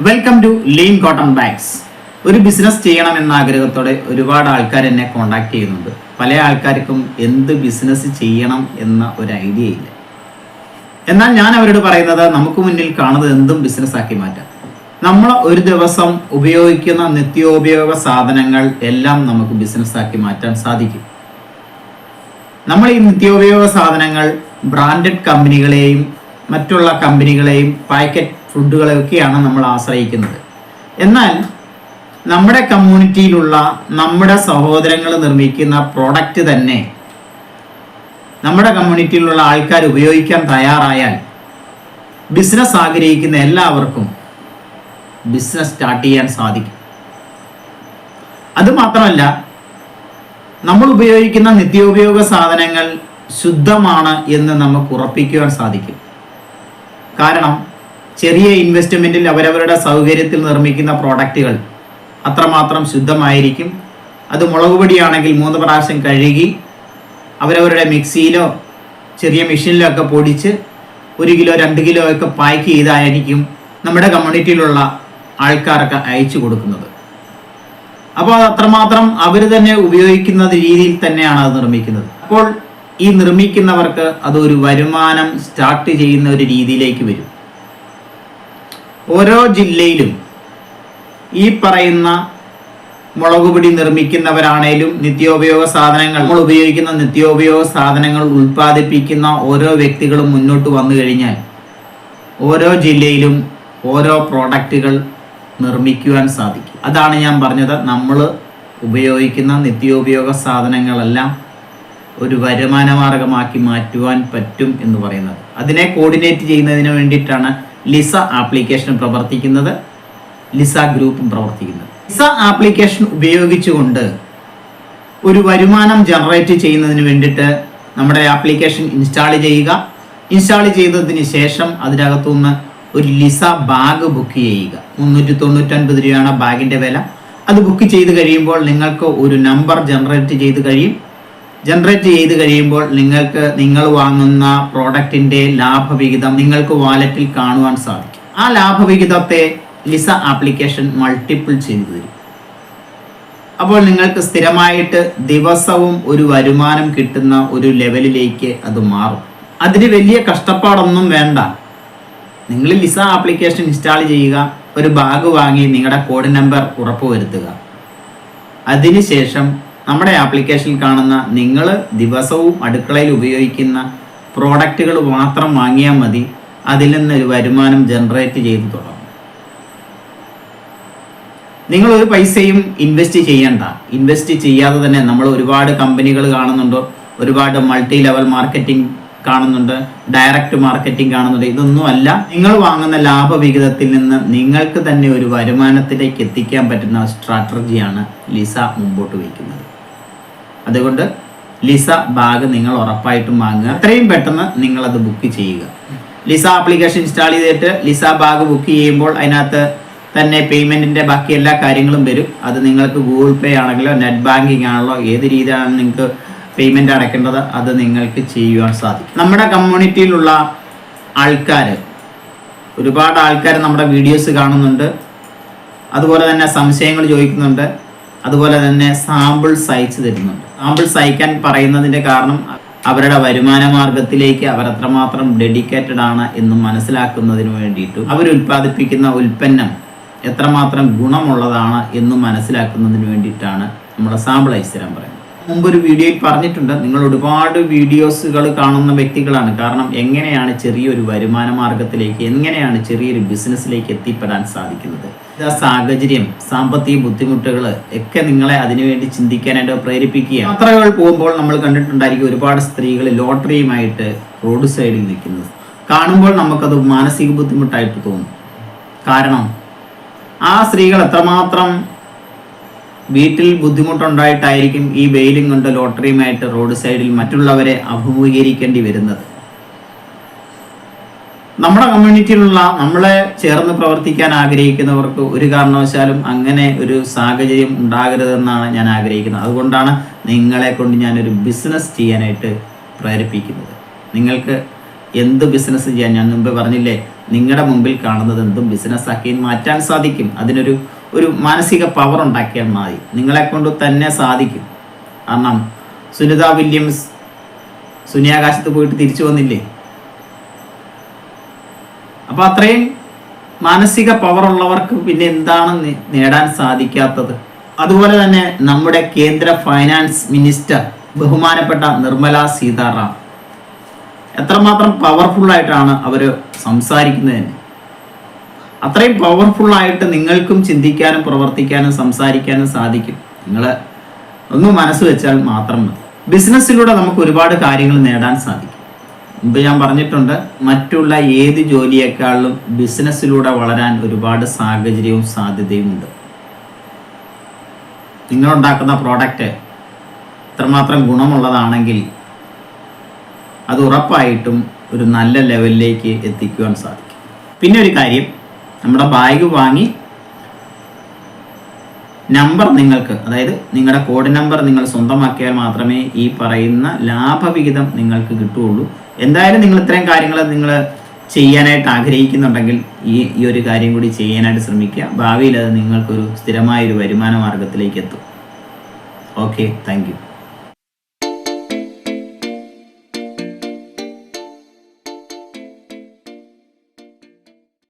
Welcome to Lean Cotton Bags. ഒരു business ചെയ്യണമെന്ന ആഗ്രഹത്തോടെ ഒരുപാട് ആൾക്കാർ എന്നെ കോണ്ടാക്ട് ചെയ്യുന്നുണ്ട്. പല ആൾക്കാർക്കും എന്ത് ബിസിനസ് ചെയ്യണം എന്ന ഒരു ഐഡിയ ഇല്ല. എന്നാൽ ഞാൻ അവരോട് പറയുന്നത് നമുക്ക് മുന്നിൽ കാണുന്നത് എന്തും ബിസിനസ് ആക്കി മാറ്റാം. നമ്മൾ ഒരു ദിവസം ഉപയോഗിക്കുന്ന നിത്യോപയോഗ സാധനങ്ങൾ എല്ലാം നമുക്ക് ബിസിനസ് ആക്കി മാറ്റാൻ സാധിക്കും. നമ്മൾ ഈ നിത്യോപയോഗ സാധനങ്ങൾ ബ്രാൻഡഡ് കമ്പനികളെയും മറ്റുള്ള കമ്പനികളെയും പാക്കറ്റ് ഫുഡുകളെയൊക്കെയാണ് നമ്മൾ ആശ്രയിക്കുന്നത്. എന്നാൽ നമ്മുടെ കമ്മ്യൂണിറ്റിയിലുള്ള നമ്മുടെ സഹോദരങ്ങൾ നിർമ്മിക്കുന്ന പ്രോഡക്റ്റ് തന്നെ നമ്മുടെ കമ്മ്യൂണിറ്റിയിലുള്ള ആൾക്കാർ ഉപയോഗിക്കാൻ തയ്യാറായാൽ ബിസിനസ് ആഗ്രഹിക്കുന്ന എല്ലാവർക്കും ബിസിനസ് സ്റ്റാർട്ട് ചെയ്യാൻ സാധിക്കും. അതുമാത്രമല്ല, നമ്മൾ ഉപയോഗിക്കുന്ന നിത്യോപയോഗ സാധനങ്ങൾ ശുദ്ധമാണ് എന്ന് നമുക്ക് ഉറപ്പിക്കുവാൻ സാധിക്കും. കാരണം ചെറിയ ഇൻവെസ്റ്റ്മെൻറ്റിൽ അവരവരുടെ സൗകര്യത്തിൽ നിർമ്മിക്കുന്ന പ്രോഡക്റ്റുകൾ അത്രമാത്രം ശുദ്ധമായിരിക്കും. അത് മുളക് പൊടിയാണെങ്കിൽ 3 പ്രാവശ്യം കഴുകി അവരവരുടെ മിക്സിയിലോ ചെറിയ മെഷീനിലോ ഒക്കെ പൊടിച്ച് 1 കിലോ 2 കിലോ ഒക്കെ പാക്ക് ചെയ്തായിരിക്കും നമ്മുടെ കമ്മ്യൂണിറ്റിയിലുള്ള ആൾക്കാരൊക്കെ അയച്ചു കൊടുക്കുന്നത്. അപ്പോൾ അത് അത്രമാത്രം അവർ തന്നെ ഉപയോഗിക്കുന്ന രീതിയിൽ തന്നെയാണ് അത് നിർമ്മിക്കുന്നത്. അപ്പോൾ ഈ നിർമ്മിക്കുന്നവർക്ക് അതൊരു വരുമാനം സ്റ്റാർട്ട് ചെയ്യുന്ന ഒരു രീതിയിലേക്ക് വരും. ഓരോ ജില്ലയിലും ഈ പറയുന്ന മുളക് പൊടി നിർമ്മിക്കുന്നവരാണേലും നിത്യോപയോഗ സാധനങ്ങൾ നമ്മൾ ഉപയോഗിക്കുന്ന നിത്യോപയോഗ സാധനങ്ങൾ ഉൽപ്പാദിപ്പിക്കുന്ന ഓരോ വ്യക്തികളും മുന്നോട്ട് വന്നു കഴിഞ്ഞാൽ ഓരോ ജില്ലയിലും ഓരോ പ്രോഡക്റ്റുകൾ നിർമ്മിക്കുവാൻ സാധിക്കും. അതാണ് ഞാൻ പറഞ്ഞത്, നമ്മൾ ഉപയോഗിക്കുന്ന നിത്യോപയോഗ സാധനങ്ങളെല്ലാം ഒരു വരുമാന മാർഗമാക്കി മാറ്റുവാൻ പറ്റും എന്ന് പറയുന്നത്. അതിനെ കോർഡിനേറ്റ് ചെയ്യുന്നതിന് വേണ്ടിയിട്ടാണ് ലിസ ആപ്ലിക്കേഷൻ പ്രവർത്തിക്കുന്നത്, ലിസ ഗ്രൂപ്പും പ്രവർത്തിക്കുന്നത്. ലിസ ആപ്ലിക്കേഷൻ ഉപയോഗിച്ചുകൊണ്ട് ഒരു വരുമാനം ജനറേറ്റ് ചെയ്യുന്നതിന് വേണ്ടിയിട്ട് നമ്മുടെ ആപ്ലിക്കേഷൻ ഇൻസ്റ്റാൾ ചെയ്യുക. ഇൻസ്റ്റാൾ ചെയ്തതിന് ശേഷം അതിനകത്തുനിന്ന് ഒരു ലിസ ബാഗ് ബുക്ക് ചെയ്യുക. 399 രൂപയാണ് ബാഗിൻ്റെ വില. അത് ബുക്ക് ചെയ്ത് കഴിയുമ്പോൾ നിങ്ങൾക്ക് ഒരു നമ്പർ ജനറേറ്റ് ചെയ്ത് കഴിയുമ്പോൾ നിങ്ങൾ വാങ്ങുന്ന പ്രോഡക്റ്റിൻ്റെ ലാഭവിഹിതം നിങ്ങൾക്ക് വാലറ്റിൽ കാണുവാൻ സാധിക്കും. ആ ലാഭവിഹിതത്തെ ലിസ ആപ്ലിക്കേഷൻ മൾട്ടിപ്പിൾ ചെയ്തു തരും. അപ്പോൾ നിങ്ങൾക്ക് സ്ഥിരമായിട്ട് ദിവസവും ഒരു വരുമാനം കിട്ടുന്ന ഒരു ലെവലിലേക്ക് അത് മാറും. അതിന് വലിയ കഷ്ടപ്പാടൊന്നും വേണ്ട. നിങ്ങൾ ലിസ ആപ്ലിക്കേഷൻ ഇൻസ്റ്റാൾ ചെയ്യുക, ഒരു ബാഗ് വാങ്ങി നിങ്ങളുടെ കോഡ് നമ്പർ ഉറപ്പുവരുത്തുക. അതിനുശേഷം നമ്മുടെ ആപ്ലിക്കേഷനിൽ കാണുന്ന നിങ്ങൾ ദിവസവും അടുക്കളയിൽ ഉപയോഗിക്കുന്ന പ്രോഡക്റ്റുകൾ മാത്രം വാങ്ങിയാൽ മതി. അതിൽ നിന്നൊരു വരുമാനം ജനറേറ്റ് ചെയ്ത് തുടങ്ങും. നിങ്ങളൊരു പൈസയും ഇൻവെസ്റ്റ് ചെയ്യണ്ട. ഇൻവെസ്റ്റ് ചെയ്യാതെ തന്നെ നമ്മൾ ഒരുപാട് കമ്പനികൾ കാണുന്നുണ്ട്, ഒരുപാട് മൾട്ടി ലെവൽ മാർക്കറ്റിംഗ് കാണുന്നുണ്ട്, ഡയറക്റ്റ് മാർക്കറ്റിംഗ് കാണുന്നുണ്ട്. ഇതൊന്നുമല്ല, നിങ്ങൾ വാങ്ങുന്ന ലാഭവിഹിതത്തിൽ നിന്ന് നിങ്ങൾക്ക് തന്നെ ഒരു വരുമാനത്തിലേക്ക് എത്തിക്കാൻ പറ്റുന്ന സ്ട്രാറ്റജിയാണ് ലിസ മുമ്പോട്ട് വയ്ക്കുന്നത്. അതുകൊണ്ട് ലിസ ബാഗ് നിങ്ങൾ ഉറപ്പായിട്ടും വാങ്ങുക. എത്രയും പെട്ടെന്ന് നിങ്ങളത് ബുക്ക് ചെയ്യുക. ലിസ ആപ്ലിക്കേഷൻ ഇൻസ്റ്റാൾ ചെയ്തിട്ട് ലിസ ബാഗ് ബുക്ക് ചെയ്യുമ്പോൾ അതിനകത്ത് തന്നെ പേയ്മെൻറ്റിൻ്റെ ബാക്കി എല്ലാ കാര്യങ്ങളും വരും. അത് നിങ്ങൾക്ക് ഗൂഗിൾ പേ ആണെങ്കിലോ നെറ്റ് ബാങ്കിങ് ആണല്ലോ ഏത് രീതിയിലാണ് നിങ്ങൾക്ക് പേയ്മെൻറ്റ് അടയ്ക്കേണ്ടത് അത് നിങ്ങൾക്ക് ചെയ്യുവാൻ സാധിക്കും. നമ്മുടെ കമ്മ്യൂണിറ്റിയിലുള്ള ഒരുപാട് ആൾക്കാർ നമ്മുടെ വീഡിയോസ് കാണുന്നുണ്ട്. അതുപോലെ തന്നെ സംശയങ്ങൾ ചോദിക്കുന്നുണ്ട്. അതുപോലെ തന്നെ സാമ്പിൾസ് അയച്ചു തരുന്നുണ്ട്. സാമ്പിൾസ് അയക്കാൻ പറയുന്നതിൻ്റെ കാരണം അവരുടെ വരുമാന മാർഗത്തിലേക്ക് അവർ എത്രമാത്രം ഡെഡിക്കേറ്റഡ് ആണ് എന്ന് മനസ്സിലാക്കുന്നതിന് വേണ്ടിയിട്ടും അവർ ഉൽപ്പാദിപ്പിക്കുന്ന ഉൽപ്പന്നം എത്രമാത്രം ഗുണമുള്ളതാണ് എന്ന് മനസ്സിലാക്കുന്നതിന് വേണ്ടിയിട്ടാണ് നമ്മൾ സാമ്പിൾ അയച്ചു തരാൻ പറയുന്നത്. മുമ്പൊരു വീഡിയോയിൽ പറഞ്ഞിട്ടുണ്ട്, നിങ്ങൾ ഒരുപാട് വീഡിയോസുകൾ കാണുന്ന വ്യക്തികളാണ്. കാരണം എങ്ങനെയാണ് ചെറിയൊരു വരുമാന മാർഗത്തിലേക്ക്, എങ്ങനെയാണ് ചെറിയൊരു ബിസിനസ്സിലേക്ക് എത്തിപ്പെടാൻ സാധിക്കുന്നത്. സാഹചര്യം, സാമ്പത്തിക ബുദ്ധിമുട്ടുകൾ ഒക്കെ നിങ്ങളെ അതിനുവേണ്ടി ചിന്തിക്കാനായിട്ട് പ്രേരിപ്പിക്കുക. യാത്രകൾ പോകുമ്പോൾ നമ്മൾ കണ്ടിട്ടുണ്ടായിരിക്കും ഒരുപാട് സ്ത്രീകൾ ലോട്ടറിയുമായിട്ട് റോഡ് സൈഡിൽ നിൽക്കുന്നത്. കാണുമ്പോൾ നമുക്കത് മാനസിക ബുദ്ധിമുട്ടായിട്ട് തോന്നും. കാരണം ആ സ്ത്രീകൾ എത്രമാത്രം വീട്ടിൽ ബുദ്ധിമുട്ടുണ്ടായിട്ടായിരിക്കും ഈ വെയിലും കൊണ്ട് ലോട്ടറിയുമായിട്ട് റോഡ് സൈഡിൽ മറ്റുള്ളവരെ അഭിമുഖീകരിക്കേണ്ടി വരുന്നത്. നമ്മുടെ കമ്മ്യൂണിറ്റിയിലുള്ള നമ്മളെ ചേർന്ന് പ്രവർത്തിക്കാൻ ആഗ്രഹിക്കുന്നവർക്ക് ഒരു കാരണവശാലും അങ്ങനെ ഒരു സാഹചര്യം ഉണ്ടാകരുതെന്നാണ് ഞാൻ ആഗ്രഹിക്കുന്നത്. അതുകൊണ്ടാണ് നിങ്ങളെ കൊണ്ട് ഞാനൊരു ബിസിനസ് ചെയ്യാനായിട്ട് പ്രേരിപ്പിക്കുന്നത്. നിങ്ങൾക്ക് എന്ത് ബിസിനസ് ചെയ്യാൻ, ഞാൻ മുമ്പ് പറഞ്ഞില്ലേ, നിങ്ങളുടെ മുമ്പിൽ കാണുന്നത് എന്തും ബിസിനസ്സാക്കി മാറ്റാൻ സാധിക്കും. അതിനൊരു മാനസിക പവർ ഉണ്ടാക്കിയാൽ മതി. നിങ്ങളെ കൊണ്ട് തന്നെ സാധിക്കും. കാരണം സുനിത വില്യംസ് ശൂന്യാകാശത്ത് പോയിട്ട് തിരിച്ചു വന്നില്ലേ? അപ്പോൾ അത്രയും മാനസിക പവർ ഉള്ളവർക്ക് പിന്നെ എന്താണ് നേടാൻ സാധിക്കാത്തത്? അതുപോലെ തന്നെ നമ്മുടെ കേന്ദ്ര ഫൈനാൻസ് മിനിസ്റ്റർ ബഹുമാനപ്പെട്ട നിർമ്മല സീതാറാം എത്രമാത്രം പവർഫുള്ളായിട്ടാണ് അവർ സംസാരിക്കുന്നതിന്. അത്രയും പവർഫുള്ളായിട്ട് നിങ്ങൾക്കും ചിന്തിക്കാനും പ്രവർത്തിക്കാനും സംസാരിക്കാനും സാധിക്കും. നിങ്ങൾ ഒന്ന് മനസ്സ് വെച്ചാൽ മാത്രം മതി. ബിസിനസ്സിലൂടെ നമുക്ക് ഒരുപാട് കാര്യങ്ങൾ നേടാൻ സാധിക്കും. മുമ്പ് ഞാൻ പറഞ്ഞിട്ടുണ്ട്, മറ്റുള്ള ഏത് ജോലിയേക്കാളും ബിസിനസ്സിലൂടെ വളരാൻ ഒരുപാട് സാഹചര്യവും സാധ്യതയും ഉണ്ട്. നിങ്ങളുണ്ടാക്കുന്ന പ്രോഡക്റ്റ് ഇത്രമാത്രം ഗുണമുള്ളതാണെങ്കിൽ അത് ഉറപ്പായിട്ടും ഒരു നല്ല ലെവലിലേക്ക് എത്തിക്കുവാൻ സാധിക്കും. പിന്നെ ഒരു കാര്യം, നമ്മുടെ ബാഗ് വാങ്ങി നമ്പർ നിങ്ങൾക്ക്, അതായത് നിങ്ങളുടെ കോഡ് നമ്പർ നിങ്ങൾ സ്വന്തമാക്കിയാൽ മാത്രമേ ഈ പറയുന്ന ലാഭവിഹിതം നിങ്ങൾക്ക് കിട്ടുകയുള്ളൂ. എന്തായാലും നിങ്ങൾ ഇത്രയും കാര്യങ്ങൾ നിങ്ങൾ ചെയ്യാനായിട്ട് ആഗ്രഹിക്കുന്നുണ്ടെങ്കിൽ ഈ ഒരു കാര്യം കൂടി ചെയ്യാനായിട്ട് ശ്രമിക്കുക. ഭാവിയിൽ അത് നിങ്ങൾക്കൊരു സ്ഥിരമായൊരു വരുമാന മാർഗത്തിലേക്ക് എത്തും. Okay, thank you.